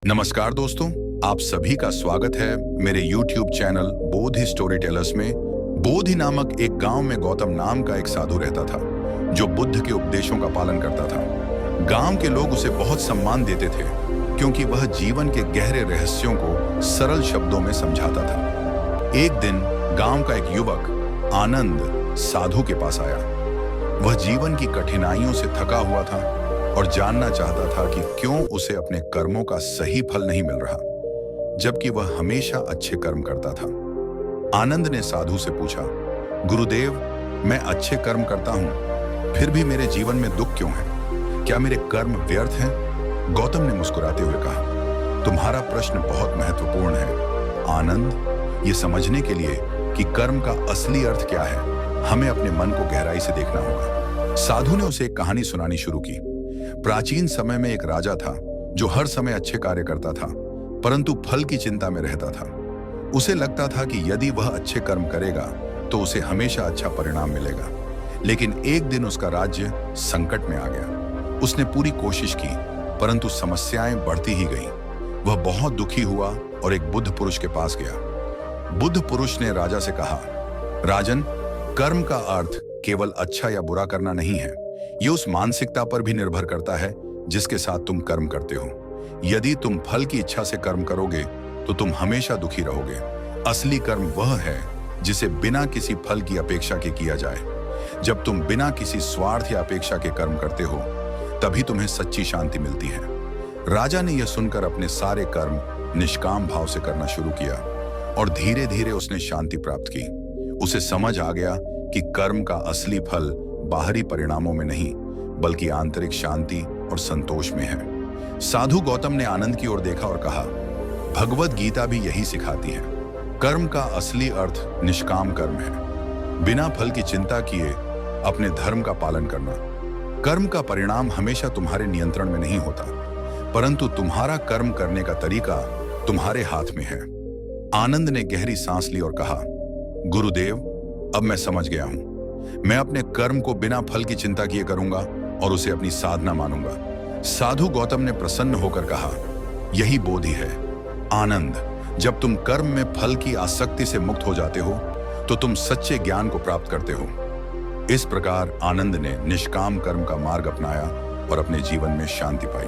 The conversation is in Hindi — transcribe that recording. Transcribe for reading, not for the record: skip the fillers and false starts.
नमस्कार दोस्तों, आप सभी का स्वागत है मेरे YouTube चैनल बोधि स्टोरी टेलर्स में। बोधि नामक एक गांव में गौतम नाम का एक साधु रहता था, जो बुद्ध के उपदेशों का पालन करता था। गांव के लोग उसे बहुत सम्मान देते थे, क्योंकि वह जीवन के गहरे रहस्यों को सरल शब्दों में समझाता था। एक दिन गांव का एक युवक आनंद साधु के पास आया। वह जीवन की कठिनाइयों से थका हुआ था और जानना चाहता था कि क्यों उसे अपने कर्मों का सही फल नहीं मिल रहा, जबकि वह हमेशा अच्छे कर्म करता था। आनंद ने साधु से पूछा, गुरुदेव, मैं अच्छे कर्म करता हूं, फिर भी मेरे जीवन में दुख क्यों है? क्या मेरे कर्म व्यर्थ हैं? गौतम ने मुस्कुराते हुए कहा, तुम्हारा प्रश्न बहुत महत्वपूर्ण है आनंद। ये समझने के लिए कि कर्म का असली अर्थ क्या है, हमें अपने मन को गहराई से देखना होगा। साधु ने उसे एक कहानी सुनानी शुरू की। प्राचीन समय में एक राजा था जो हर समय अच्छे कार्य करता था, परंतु फल की चिंता में रहता था। उसे लगता था कि यदि वह अच्छे कर्म करेगा तो उसे हमेशा अच्छा परिणाम मिलेगा। लेकिन एक दिन उसका राज्य संकट में आ गया। उसने पूरी कोशिश की, परंतु समस्याएं बढ़ती ही गईं। वह बहुत दुखी हुआ और एक बुद्ध पुरुष के पास गया। बुद्ध पुरुष ने राजा से कहा, राजन, कर्म का अर्थ केवल अच्छा या बुरा करना नहीं है। ये उस मानसिकता पर भी निर्भर करता है जिसके साथ तुम कर्म करते हो। यदि तुम फल की इच्छा से कर्म करोगे तो तुम हमेशा दुखी रहोगे। असली कर्म वह है जिसे बिना किसी फल की अपेक्षा के किया जाए। जब तुम बिना किसी स्वार्थ या अपेक्षा के कर्म करते हो, तभी तुम्हें सच्ची शांति मिलती है। राजा ने यह सुनकर अपने सारे कर्म निष्काम भाव से करना शुरू किया और धीरे धीरे उसने शांति प्राप्त की। उसे समझ आ गया कि कर्म का असली फल बाहरी परिणामों में नहीं, बल्कि आंतरिक शांति और संतोष में है। साधु गौतम ने आनंद की ओर देखा और कहा, भगवद गीता भी यही सिखाती है। कर्म का असली अर्थ निष्काम कर्म है। बिना फल की चिंता किए अपने धर्म का पालन करना। कर्म का परिणाम हमेशा तुम्हारे नियंत्रण में नहीं होता, परंतु तुम्हारा कर्म करने का तरीका तुम्हारे हाथ में है। आनंद ने गहरी सांस ली और कहा, गुरुदेव, अब मैं समझ गया हूं। मैं अपने कर्म को बिना फल की चिंता किए करूंगा और उसे अपनी साधना मानूंगा। साधु गौतम ने प्रसन्न होकर कहा, यही बोधि है आनंद। जब तुम कर्म में फल की आसक्ति से मुक्त हो जाते हो तो तुम सच्चे ज्ञान को प्राप्त करते हो। इस प्रकार आनंद ने निष्काम कर्म का मार्ग अपनाया और अपने जीवन में शांति पाई।